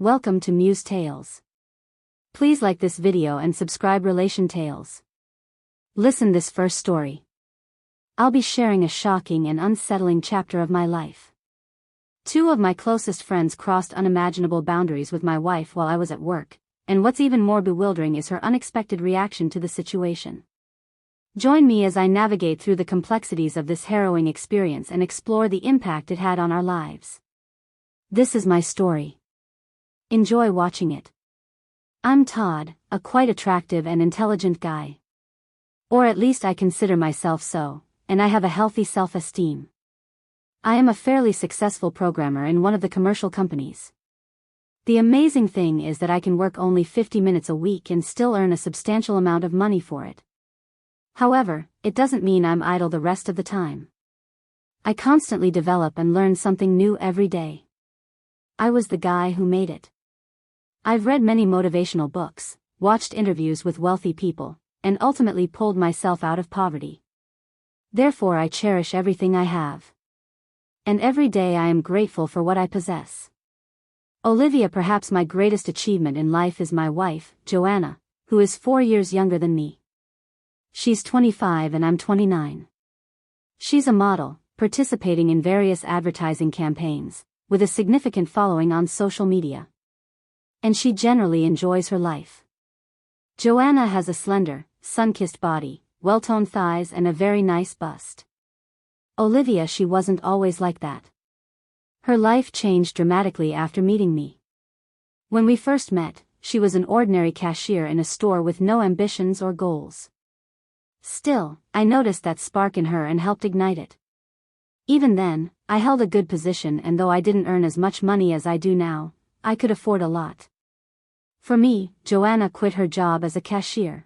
Welcome to Muse Tales. Please like this video and subscribe Relation Tales. Listen this first story. I'll be sharing a shocking and unsettling chapter of my life. Two of my closest friends crossed unimaginable boundaries with my wife while I was at work, and what's even more bewildering is her unexpected reaction to the situation. Join me as I navigate through the complexities of this harrowing experience and explore the impact it had on our lives. This is my story. Enjoy watching it. I'm Todd, a quite attractive and intelligent guy. Or at least I consider myself so, and I have a healthy self-esteem. I am a fairly successful programmer in one of the commercial companies. The amazing thing is that I can work only 50 minutes a week and still earn a substantial amount of money for it. However, it doesn't mean I'm idle the rest of the time. I constantly develop and learn something new every day. I was the guy who made it. I've read many motivational books, watched interviews with wealthy people, and ultimately pulled myself out of poverty. Therefore I cherish everything I have. And every day I am grateful for what I possess. Olivia, perhaps my greatest achievement in life, is my wife, Joanna, who is 4 years younger than me. She's 25 and I'm 29. She's a model, participating in various advertising campaigns, with a significant following on social media. And she generally enjoys her life. Joanna has a slender, sun-kissed body, well-toned thighs and a very nice bust. Olivia, she wasn't always like that. Her life changed dramatically after meeting me. When we first met, she was an ordinary cashier in a store with no ambitions or goals. Still, I noticed that spark in her and helped ignite it. Even then, I held a good position, and though I didn't earn as much money as I do now, I could afford a lot. For me, Joanna quit her job as a cashier.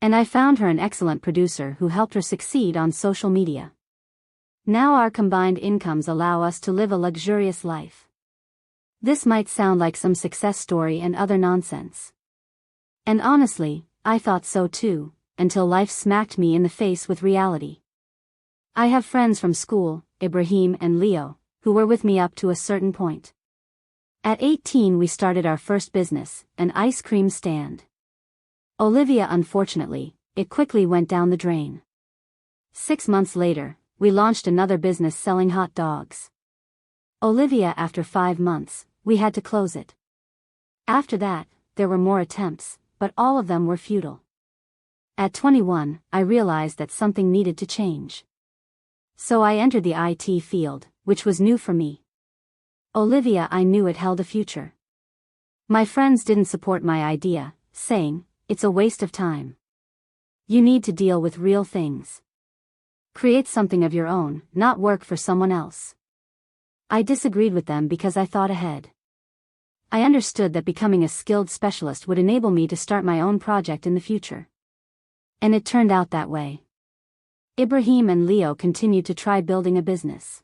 And I found her an excellent producer who helped her succeed on social media. Now our combined incomes allow us to live a luxurious life. This might sound like some success story and other nonsense. And honestly, I thought so too, until life smacked me in the face with reality. I have friends from school, Ibrahim and Leo, who were with me up to a certain point. At 18 we started our first business, an ice cream stand. Olivia, unfortunately, it quickly went down the drain. 6 months later, we launched another business selling hot dogs. Olivia, after 5 months, we had to close it. After that, there were more attempts, but all of them were futile. At 21, I realized that something needed to change. So I entered the IT field, which was new for me. Olivia, I knew it held a future. My friends didn't support my idea, saying, "It's a waste of time. You need to deal with real things. Create something of your own, not work for someone else." I disagreed with them because I thought ahead. I understood that becoming a skilled specialist would enable me to start my own project in the future. And it turned out that way. Ibrahim and Leo continued to try building a business.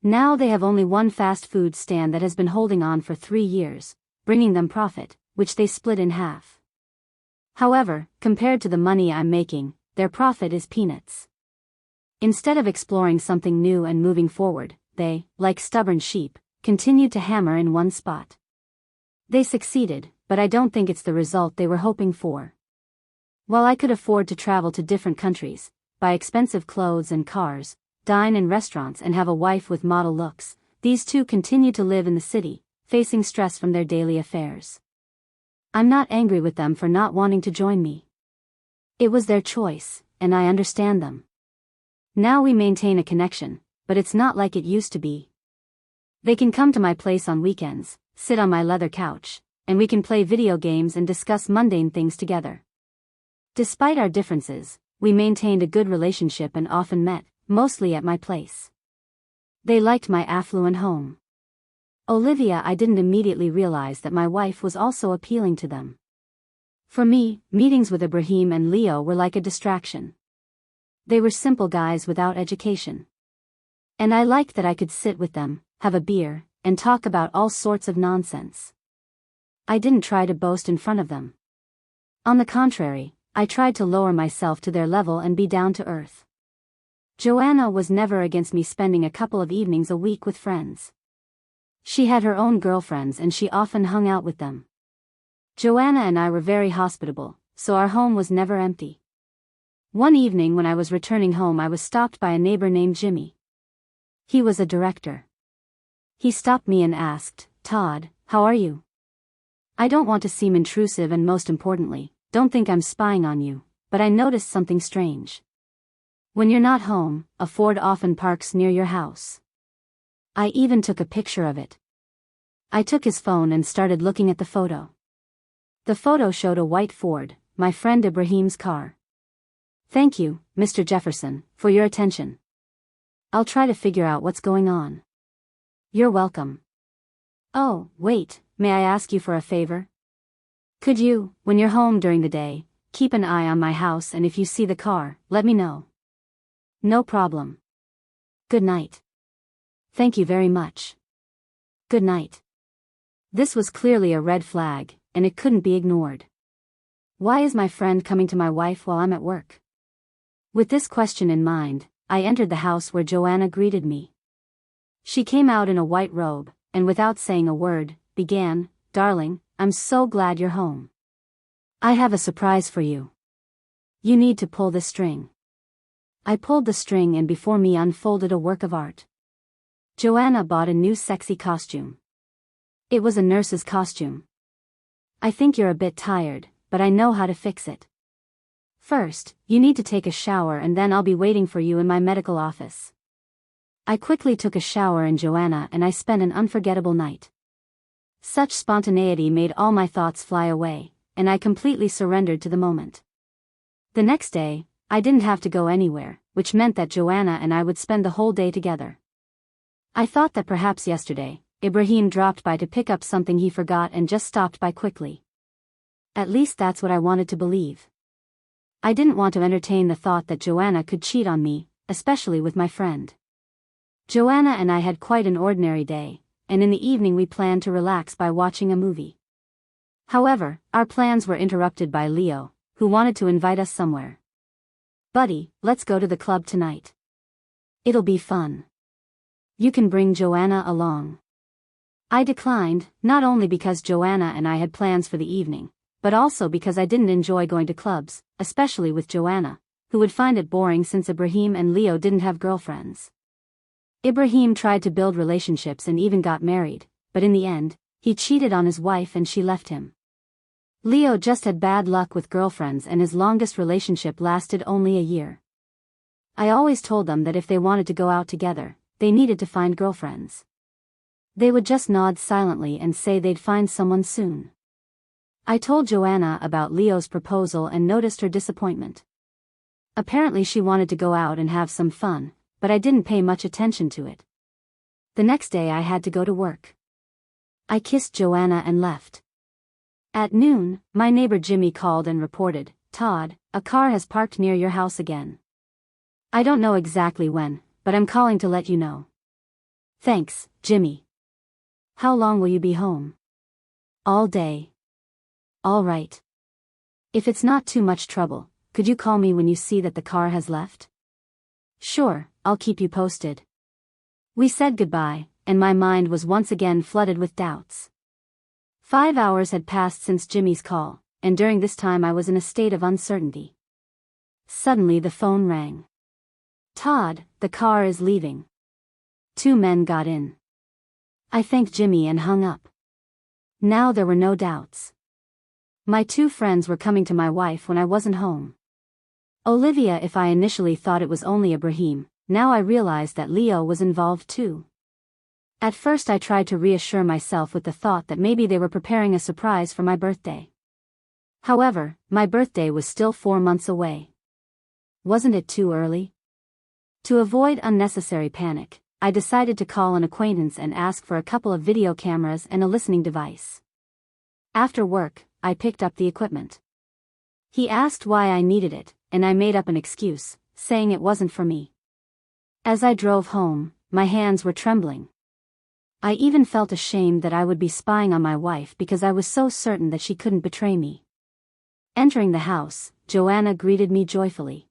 Now they have only one fast food stand that has been holding on for 3 years, bringing them profit, which they split in half. However, compared to the money I'm making, their profit is peanuts. Instead of exploring something new and moving forward, they, like stubborn sheep, continued to hammer in one spot. They succeeded, but I don't think it's the result they were hoping for. While I could afford to travel to different countries, buy expensive clothes and cars, dine in restaurants and have a wife with model looks, these two continue to live in the city, facing stress from their daily affairs. I'm not angry with them for not wanting to join me. It was their choice, and I understand them. Now we maintain a connection, but it's not like it used to be. They can come to my place on weekends, sit on my leather couch, and we can play video games and discuss mundane things together. Despite our differences, we maintained a good relationship and often met, mostly at my place. They liked my affluent home. Olivia, I didn't immediately realize that my wife was also appealing to them. For me, meetings with Ibrahim and Leo were like a distraction. They were simple guys without education. And I liked that I could sit with them, have a beer, and talk about all sorts of nonsense. I didn't try to boast in front of them. On the contrary, I tried to lower myself to their level and be down to earth. Joanna was never against me spending a couple of evenings a week with friends. She had her own girlfriends and she often hung out with them. Joanna and I were very hospitable, so our home was never empty. One evening when I was returning home, I was stopped by a neighbor named Jimmy. He was a director. He stopped me and asked, "Todd, how are you? I don't want to seem intrusive and most importantly, don't think I'm spying on you, but I noticed something strange. When you're not home, a Ford often parks near your house. I even took a picture of it." I took his phone and started looking at the photo. The photo showed a white Ford, my friend Ibrahim's car. "Thank you, Mr. Jefferson, for your attention. I'll try to figure out what's going on." "You're welcome. Oh, wait, may I ask you for a favor? Could you, when you're home during the day, keep an eye on my house, and if you see the car, let me know." "No problem. Good night." "Thank you very much. Good night." This was clearly a red flag, and it couldn't be ignored. Why is my friend coming to my wife while I'm at work? With this question in mind, I entered the house where Joanna greeted me. She came out in a white robe, and without saying a word, began, "Darling, I'm so glad you're home. I have a surprise for you. You need to pull this string." I pulled the string and before me unfolded a work of art. Joanna bought a new sexy costume. It was a nurse's costume. "I think you're a bit tired, but I know how to fix it. First, you need to take a shower and then I'll be waiting for you in my medical office." I quickly took a shower in Joanna and I spent an unforgettable night. Such spontaneity made all my thoughts fly away, and I completely surrendered to the moment. The next day, I didn't have to go anywhere, which meant that Joanna and I would spend the whole day together. I thought that perhaps yesterday, Ibrahim dropped by to pick up something he forgot and just stopped by quickly. At least that's what I wanted to believe. I didn't want to entertain the thought that Joanna could cheat on me, especially with my friend. Joanna and I had quite an ordinary day, and in the evening we planned to relax by watching a movie. However, our plans were interrupted by Leo, who wanted to invite us somewhere. "Buddy, let's go to the club tonight. It'll be fun. You can bring Joanna along." I declined, not only because Joanna and I had plans for the evening, but also because I didn't enjoy going to clubs, especially with Joanna, who would find it boring since Ibrahim and Leo didn't have girlfriends. Ibrahim tried to build relationships and even got married, but in the end, he cheated on his wife and she left him. Leo just had bad luck with girlfriends and his longest relationship lasted only a year. I always told them that if they wanted to go out together, they needed to find girlfriends. They would just nod silently and say they'd find someone soon. I told Joanna about Leo's proposal and noticed her disappointment. Apparently she wanted to go out and have some fun, but I didn't pay much attention to it. The next day I had to go to work. I kissed Joanna and left. At noon, my neighbor Jimmy called and reported, "Todd, a car has parked near your house again. I don't know exactly when, but I'm calling to let you know." "Thanks, Jimmy. How long will you be home?" "All day." "All right. If it's not too much trouble, could you call me when you see that the car has left?" "Sure, I'll keep you posted." We said goodbye, and my mind was once again flooded with doubts. 5 hours had passed since Jimmy's call, and during this time I was in a state of uncertainty. Suddenly the phone rang. "Todd, the car is leaving." 2 men got in. I thanked Jimmy and hung up. Now there were no doubts. My 2 friends were coming to my wife when I wasn't home. Olivia, if I initially thought it was only Ibrahim, now I realized that Leo was involved too. At first I tried to reassure myself with the thought that maybe they were preparing a surprise for my birthday. However, my birthday was still 4 months away. Wasn't it too early? To avoid unnecessary panic, I decided to call an acquaintance and ask for a couple of video cameras and a listening device. After work, I picked up the equipment. He asked why I needed it, and I made up an excuse, saying it wasn't for me. As I drove home, my hands were trembling. I even felt ashamed that I would be spying on my wife because I was so certain that she couldn't betray me. Entering the house, Joanna greeted me joyfully.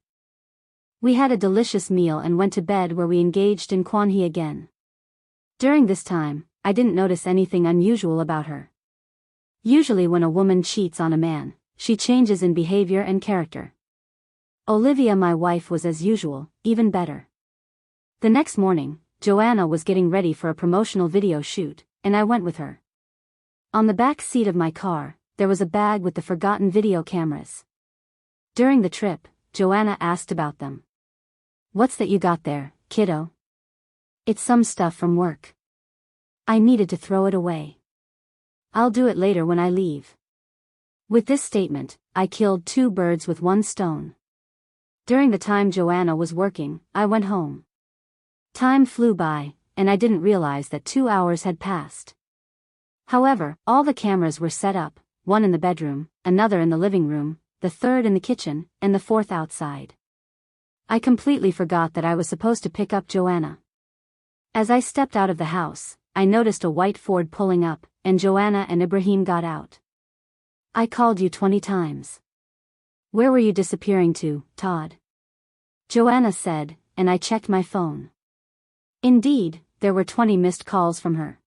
We had a delicious meal and went to bed where we engaged in Kwanhi again. During this time, I didn't notice anything unusual about her. Usually when a woman cheats on a man, she changes in behavior and character. Olivia, my wife, was as usual, even better. The next morning, Joanna was getting ready for a promotional video shoot, and I went with her. On the back seat of my car, there was a bag with the forgotten video cameras. During the trip, Joanna asked about them. "What's that you got there, kiddo?" "It's some stuff from work. I needed to throw it away. I'll do it later when I leave." With this statement, I killed two birds with one stone. During the time Joanna was working, I went home. Time flew by, and I didn't realize that 2 hours had passed. However, all the cameras were set up, one in the bedroom, another in the living room, the third in the kitchen, and the fourth outside. I completely forgot that I was supposed to pick up Joanna. As I stepped out of the house, I noticed a white Ford pulling up, and Joanna and Ibrahim got out. "I called you 20 times. Where were you disappearing to, Todd?" Joanna said, and I checked my phone. Indeed, there were 20 missed calls from her.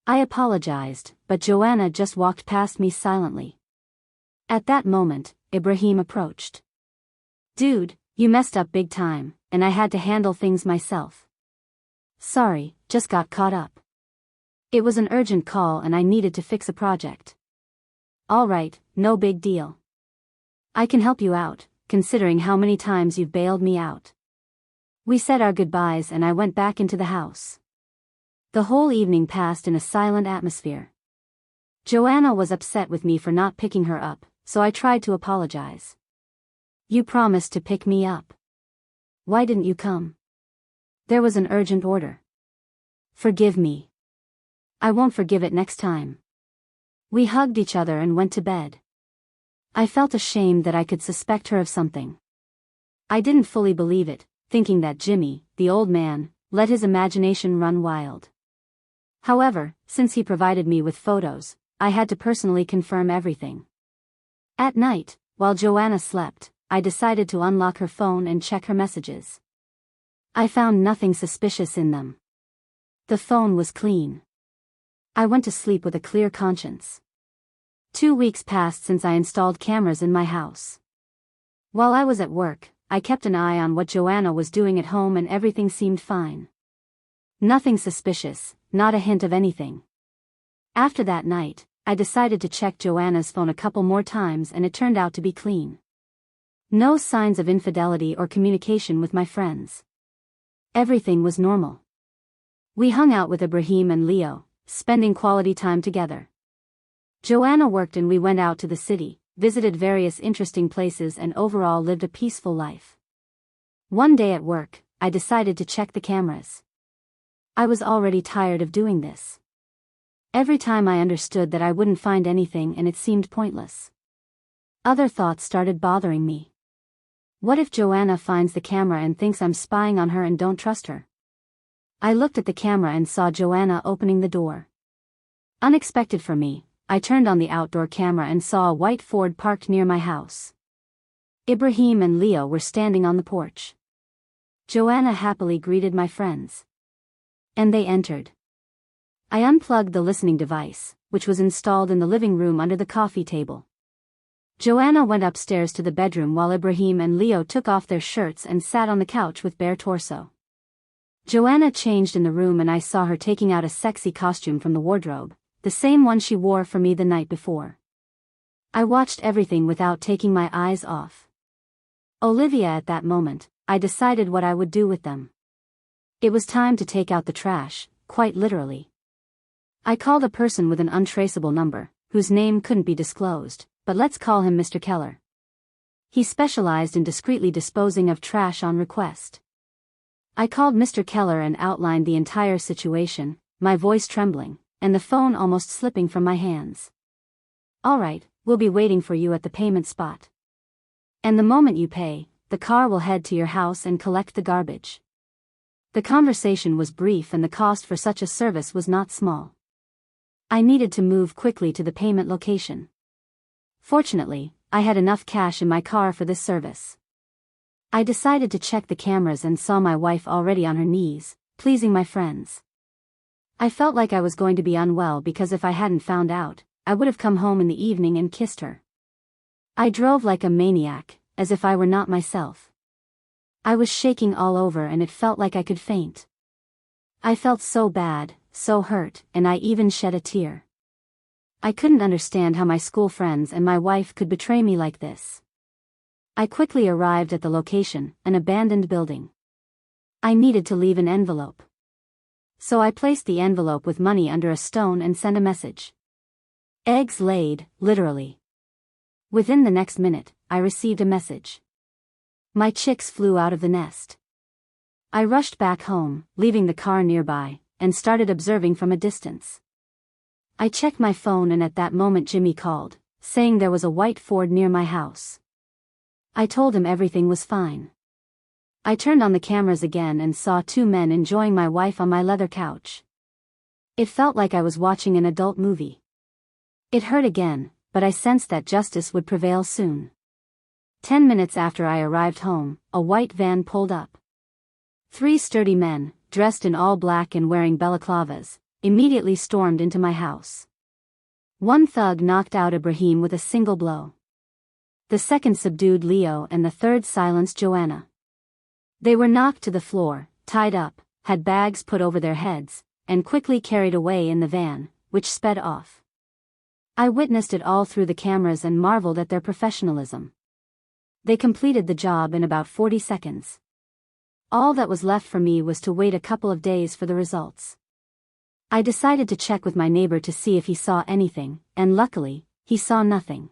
I apologized, but Joanna just walked past me silently. At that moment, Ibrahim approached. "Dude, you messed up big time, and I had to handle things myself." "Sorry, just got caught up. It was an urgent call and I needed to fix a project." "All right, no big deal. I can help you out, considering how many times you've bailed me out." We said our goodbyes and I went back into the house. The whole evening passed in a silent atmosphere. Joanna was upset with me for not picking her up, so I tried to apologize. "You promised to pick me up. Why didn't you come?" "There was an urgent order." "Forgive me. I won't forgive it next time." We hugged each other and went to bed. I felt ashamed that I could suspect her of something. I didn't fully believe it, thinking that Jimmy, the old man, let his imagination run wild. However, since he provided me with photos, I had to personally confirm everything. At night, while Joanna slept, I decided to unlock her phone and check her messages. I found nothing suspicious in them. The phone was clean. I went to sleep with a clear conscience. 2 weeks passed since I installed cameras in my house. While I was at work, I kept an eye on what Joanna was doing at home and everything seemed fine. Nothing suspicious, not a hint of anything. After that night, I decided to check Joanna's phone a couple more times and it turned out to be clean. No signs of infidelity or communication with my friends. Everything was normal. We hung out with Ibrahim and Leo, spending quality time together. Joanna worked and we went out to the city, visited various interesting places and overall lived a peaceful life. One day at work, I decided to check the cameras. I was already tired of doing this. Every time I understood that I wouldn't find anything and it seemed pointless. Other thoughts started bothering me. What if Joanna finds the camera and thinks I'm spying on her and don't trust her? I looked at the camera and saw Joanna opening the door. Unexpected for me, I turned on the outdoor camera and saw a white Ford parked near my house. Ibrahim and Leo were standing on the porch. Joanna happily greeted my friends. And they entered. I unplugged the listening device, which was installed in the living room under the coffee table. Joanna went upstairs to the bedroom while Ibrahim and Leo took off their shirts and sat on the couch with bare torso. Joanna changed in the room and I saw her taking out a sexy costume from the wardrobe, the same one she wore for me the night before. I watched everything without taking my eyes off Olivia. At that moment, I decided what I would do with them. It was time to take out the trash, quite literally. I called a person with an untraceable number, whose name couldn't be disclosed, but let's call him Mr. Keller. He specialized in discreetly disposing of trash on request. I called Mr. Keller and outlined the entire situation, my voice trembling, and the phone almost slipping from my hands. "All right, we'll be waiting for you at the payment spot. And the moment you pay, the car will head to your house and collect the garbage." The conversation was brief and the cost for such a service was not small. I needed to move quickly to the payment location. Fortunately, I had enough cash in my car for this service. I decided to check the cameras and saw my wife already on her knees, pleasing my friends. I felt like I was going to be unwell because if I hadn't found out, I would have come home in the evening and kissed her. I drove like a maniac, as if I were not myself. I was shaking all over and it felt like I could faint. I felt so bad, so hurt, and I even shed a tear. I couldn't understand how my school friends and my wife could betray me like this. I quickly arrived at the location, an abandoned building. I needed to leave an envelope. So I placed the envelope with money under a stone and sent a message. Eggs laid, literally. Within the next minute, I received a message. My chicks flew out of the nest. I rushed back home, leaving the car nearby, and started observing from a distance. I checked my phone and at that moment Jimmy called, saying there was a white Ford near my house. I told him everything was fine. I turned on the cameras again and saw two men enjoying my wife on my leather couch. It felt like I was watching an adult movie. It hurt again, but I sensed that justice would prevail soon. 10 minutes after I arrived home, a white van pulled up. 3 sturdy men, dressed in all black and wearing balaclavas, immediately stormed into my house. One thug knocked out Ibrahim with a single blow. The second subdued Leo and the third silenced Joanna. They were knocked to the floor, tied up, had bags put over their heads, and quickly carried away in the van, which sped off. I witnessed it all through the cameras and marveled at their professionalism. They completed the job in about 40 seconds. All that was left for me was to wait a couple of days for the results. I decided to check with my neighbor to see if he saw anything, and luckily, he saw nothing.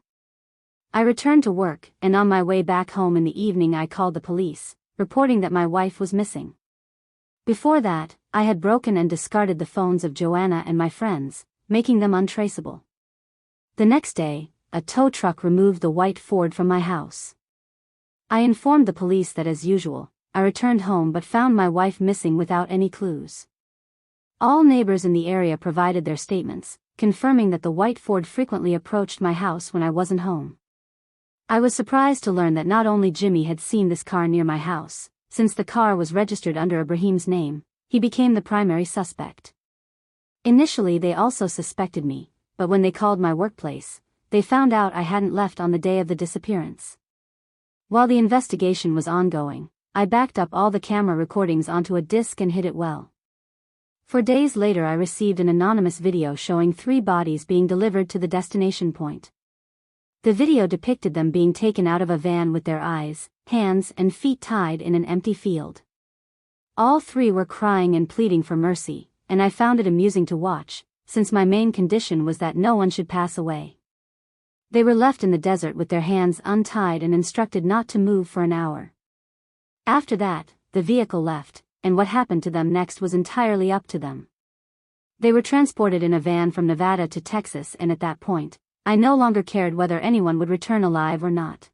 I returned to work, and on my way back home in the evening I called the police, reporting that my wife was missing. Before that, I had broken and discarded the phones of Joanna and my friends, making them untraceable. The next day, a tow truck removed the white Ford from my house. I informed the police that as usual, I returned home but found my wife missing without any clues. All neighbors in the area provided their statements, confirming that the white Ford frequently approached my house when I wasn't home. I was surprised to learn that not only Jimmy had seen this car near my house, since the car was registered under Ibrahim's name, he became the primary suspect. Initially they also suspected me, but when they called my workplace, they found out I hadn't left on the day of the disappearance. While the investigation was ongoing, I backed up all the camera recordings onto a disk and hid it well. 4 days later I received an anonymous video showing 3 bodies being delivered to the destination point. The video depicted them being taken out of a van with their eyes, hands and feet tied in an empty field. All 3 were crying and pleading for mercy, and I found it amusing to watch, since my main condition was that no one should pass away. They were left in the desert with their hands untied and instructed not to move for an hour. After that, the vehicle left, and what happened to them next was entirely up to them. They were transported in a van from Nevada to Texas, and at that point, I no longer cared whether anyone would return alive or not.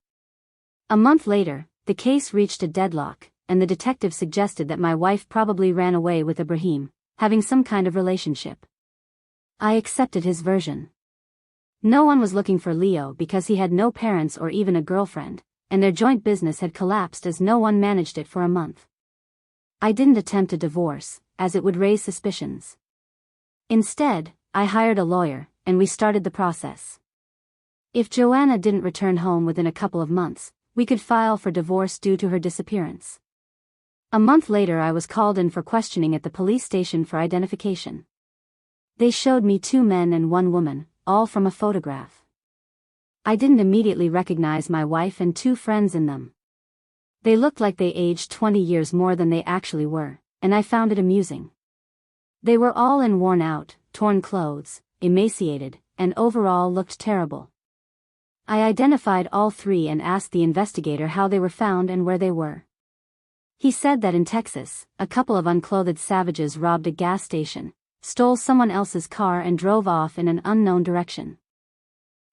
A month later, the case reached a deadlock, and the detective suggested that my wife probably ran away with Ibrahim, having some kind of relationship. I accepted his version. No one was looking for Leo because he had no parents or even a girlfriend, and their joint business had collapsed as no one managed it for a month. I didn't attempt a divorce, as it would raise suspicions. Instead, I hired a lawyer, and we started the process. If Joanna didn't return home within a couple of months, we could file for divorce due to her disappearance. A month later I was called in for questioning at the police station for identification. They showed me 2 men and 1 woman, all from a photograph. I didn't immediately recognize my wife and 2 friends in them. They looked like they aged 20 years more than they actually were, and I found it amusing. They were all in worn-out, torn clothes, emaciated, and overall looked terrible. I identified all 3 and asked the investigator how they were found and where they were. He said that in Texas, a couple of unclothed savages robbed a gas station, stole someone else's car and drove off in an unknown direction.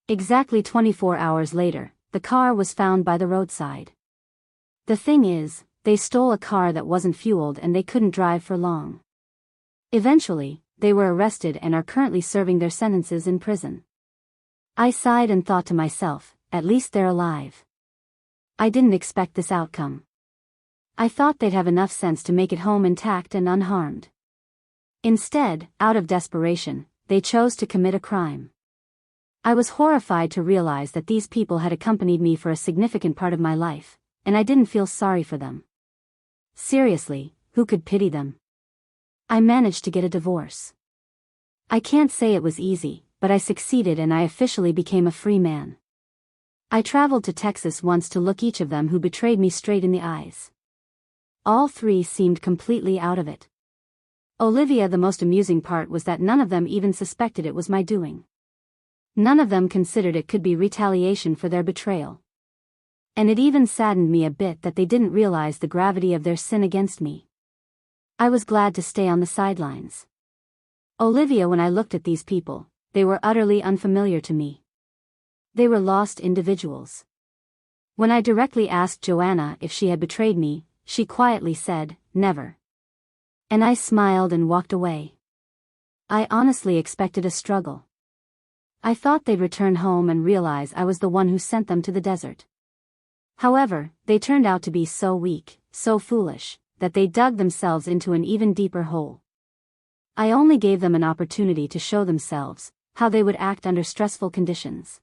Exactly 24 hours later, the car was found by the roadside. The thing is, they stole a car that wasn't fueled and they couldn't drive for long. Eventually, they were arrested and are currently serving their sentences in prison. I sighed and thought to myself, at least they're alive. I didn't expect this outcome. I thought they'd have enough sense to make it home intact and unharmed. Instead, out of desperation, they chose to commit a crime. I was horrified to realize that these people had accompanied me for a significant part of my life, and I didn't feel sorry for them. Seriously, who could pity them? I managed to get a divorce. I can't say it was easy, but I succeeded and I officially became a free man. I traveled to Texas once to look each of them who betrayed me straight in the eyes. All three seemed completely out of it. Olivia, the most amusing part was that none of them even suspected it was my doing. None of them considered it could be retaliation for their betrayal. And it even saddened me a bit that they didn't realize the gravity of their sin against me. I was glad to stay on the sidelines. Olivia, when I looked at these people, they were utterly unfamiliar to me. They were lost individuals. When I directly asked Joanna if she had betrayed me, she quietly said, "Never." And I smiled and walked away. I honestly expected a struggle. I thought they'd return home and realize I was the one who sent them to the desert. However, they turned out to be so weak, so foolish, that they dug themselves into an even deeper hole. I only gave them an opportunity to show themselves, how they would act under stressful conditions.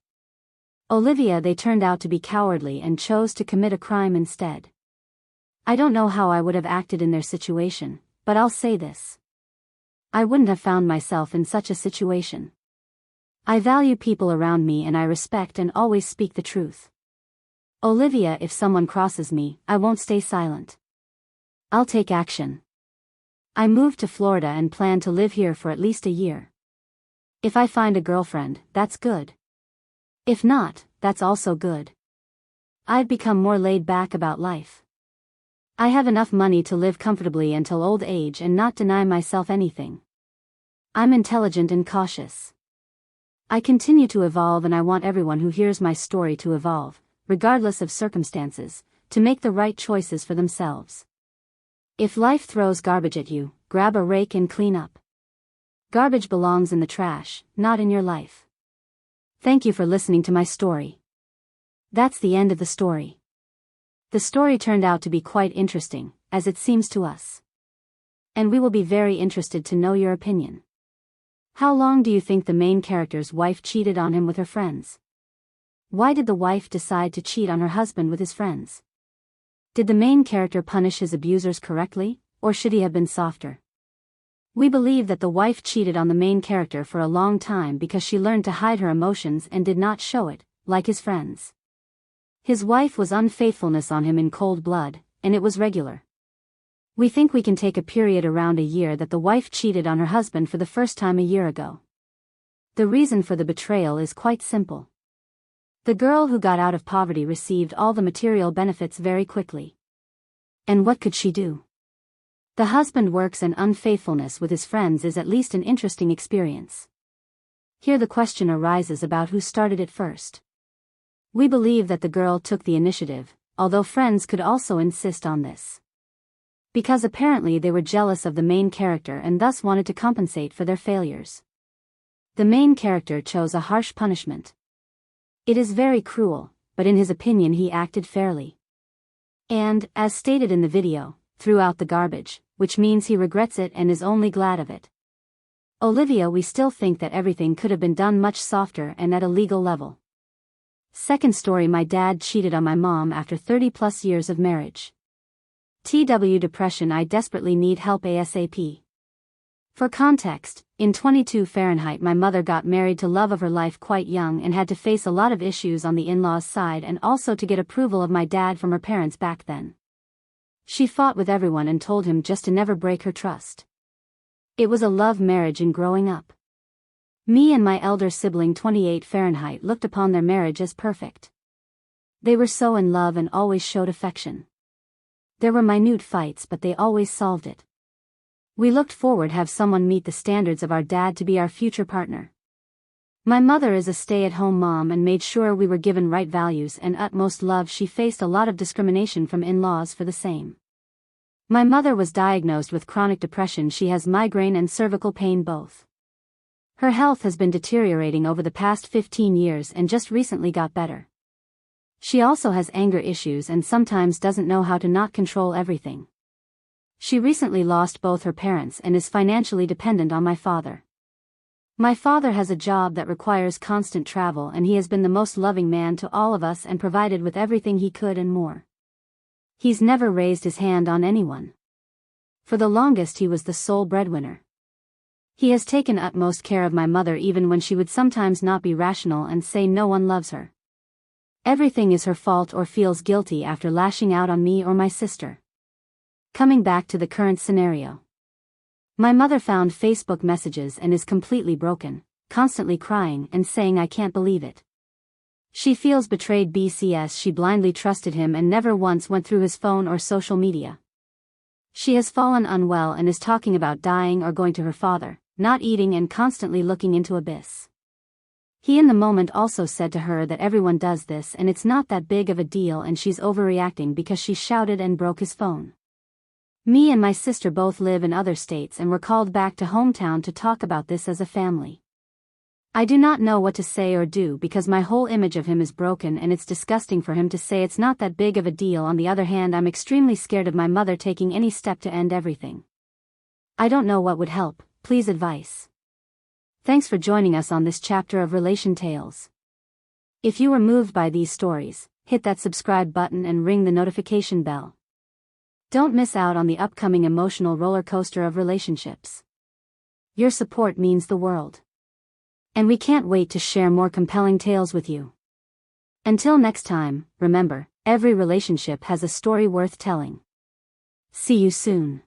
Olivia, they turned out to be cowardly and chose to commit a crime instead. I don't know how I would have acted in their situation, but I'll say this. I wouldn't have found myself in such a situation. I value people around me and I respect and always speak the truth. Olivia, if someone crosses me, I won't stay silent. I'll take action. I moved to Florida and plan to live here for at least a year. If I find a girlfriend, that's good. If not, that's also good. I've become more laid back about life. I have enough money to live comfortably until old age and not deny myself anything. I'm intelligent and cautious. I continue to evolve and I want everyone who hears my story to evolve, regardless of circumstances, to make the right choices for themselves. If life throws garbage at you, grab a rake and clean up. Garbage belongs in the trash, not in your life. Thank you for listening to my story. That's the end of the story. The story turned out to be quite interesting, as it seems to us. And we will be very interested to know your opinion. How long do you think the main character's wife cheated on him with her friends? Why did the wife decide to cheat on her husband with his friends? Did the main character punish his abusers correctly, or should he have been softer? We believe that the wife cheated on the main character for a long time because she learned to hide her emotions and did not show it, like his friends. His wife was unfaithfulness on him in cold blood, and it was regular. We think we can take a period around a year that the wife cheated on her husband for the first time a year ago. The reason for the betrayal is quite simple. The girl who got out of poverty received all the material benefits very quickly. And what could she do? The husband works and unfaithfulness with his friends is at least an interesting experience. Here the question arises about who started it first. We believe that the girl took the initiative, although friends could also insist on this. Because apparently they were jealous of the main character and thus wanted to compensate for their failures. The main character chose a harsh punishment. It is very cruel, but in his opinion he acted fairly. And, as stated in the video, threw out the garbage, which means he regrets it and is only glad of it. Olivia, we still think that everything could have been done much softer and at a legal level. Second story, my dad cheated on my mom after 30+ years of marriage. TW depression, I desperately need help ASAP. For context, in 22 Fahrenheit my mother got married to love of her life quite young and had to face a lot of issues on the in-laws' side and also to get approval of my dad from her parents back then. She fought with everyone and told him just to never break her trust. It was a love marriage and growing up. Me and my elder sibling 28 Fahrenheit looked upon their marriage as perfect. They were so in love and always showed affection. There were minute fights but they always solved it. We looked forward to have someone meet the standards of our dad to be our future partner. My mother is a stay-at-home mom and made sure we were given right values and utmost love. She faced a lot of discrimination from in-laws for the same. My mother was diagnosed with chronic depression. She has migraine and cervical pain both. Her health has been deteriorating over the past 15 years and just recently got better. She also has anger issues and sometimes doesn't know how to not control everything. She recently lost both her parents and is financially dependent on my father. My father has a job that requires constant travel, and he has been the most loving man to all of us and provided with everything he could and more. He's never raised his hand on anyone. For the longest he was the sole breadwinner. He has taken utmost care of my mother even when she would sometimes not be rational and say no one loves her. Everything is her fault or feels guilty after lashing out on me or my sister. Coming back to the current scenario. My mother found Facebook messages and is completely broken, constantly crying and saying I can't believe it. She feels betrayed BCS. She blindly trusted him and never once went through his phone or social media. She has fallen unwell and is talking about dying or going to her father, not eating and constantly looking into abyss. He in the moment also said to her that everyone does this and it's not that big of a deal and she's overreacting because she shouted and broke his phone. Me and my sister both live in other states and were called back to hometown to talk about this as a family. I do not know what to say or do because my whole image of him is broken and it's disgusting for him to say it's not that big of a deal. On the other hand, I'm extremely scared of my mother taking any step to end everything. I don't know what would help, please advice. Thanks for joining us on this chapter of Relation Tales. If you were moved by these stories, hit that subscribe button and ring the notification bell. Don't miss out on the upcoming emotional roller coaster of relationships. Your support means the world. And we can't wait to share more compelling tales with you. Until next time, remember, every relationship has a story worth telling. See you soon.